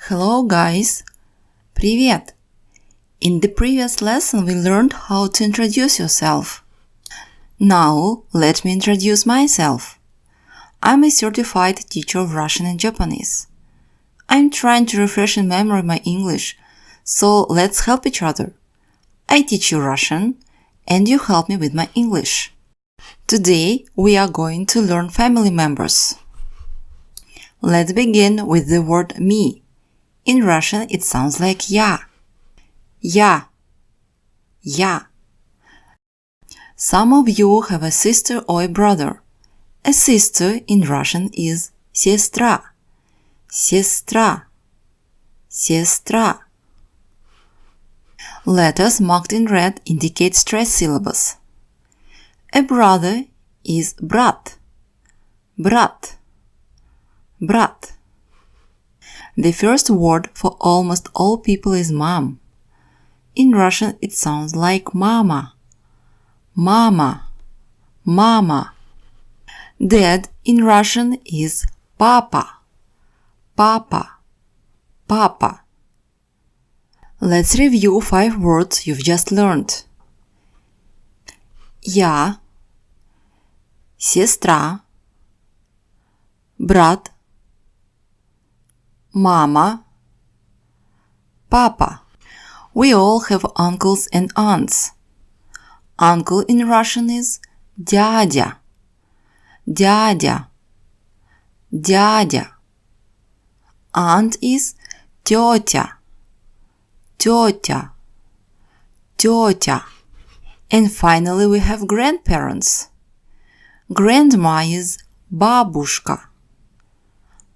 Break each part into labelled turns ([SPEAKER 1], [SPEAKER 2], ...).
[SPEAKER 1] Hello guys! Привет! In the previous lesson we learned how to introduce yourself. Now let me introduce myself. I'm a certified teacher of Russian and Japanese. I'm trying to refresh in memory my English, so let's help each other. I teach you Russian and you help me with my English. Today we are going to learn family members. Let's begin with the word me. In Russian it sounds like я. Я. Я. Some of you have a sister or a brother. A sister in Russian is сестра. Сестра. Сестра. Letters marked in red indicate stressed syllables. A brother is брат. Брат. Брат. The first word for almost all people is mom. In Russian it sounds like mama. Mama. Mama. Dad in Russian is papa. Papa. Papa. Let's review 5 words you've just learned. Я, сестра, брат, mama, papa. We all have uncles and aunts. Uncle in Russian is дядя. Дядя. Дядя. Aunt is тетя. Тетя. Тетя. And finally we have grandparents. Grandma is бабушка.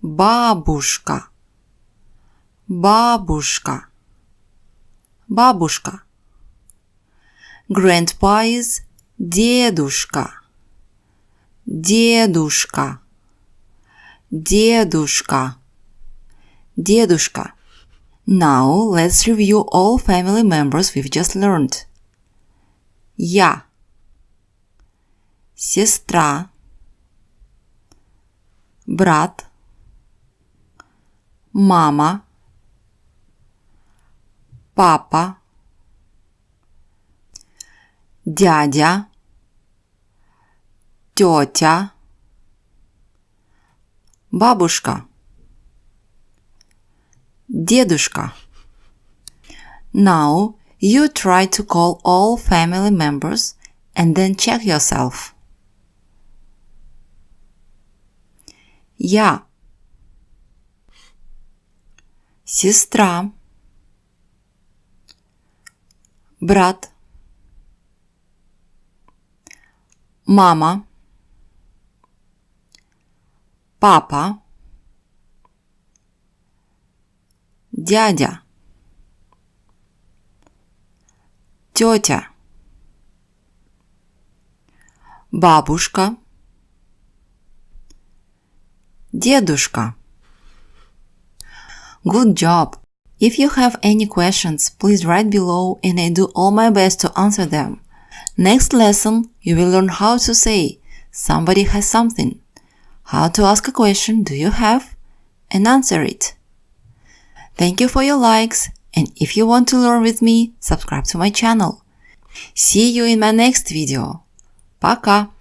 [SPEAKER 1] Бабушка. Бабушка. Бабушка. Grandpa is дедушка. Дедушка. Дедушка. Дедушка. Now let's review all family members we've just learned. Я, сестра, брат, мама, папа, дядя, тетя, бабушка, дедушка. Now you try to call all family members and then check yourself. Я, сестра, брат, мама, папа, дядя, тетя, бабушка, дедушка. Good job! If you have any questions, please write below and I do all my best to answer them. Next lesson, you will learn how to say somebody has something, how to ask a question do you have, and answer it. Thank you for your likes, and if you want to learn with me, subscribe to my channel. See you in my next video. Пока!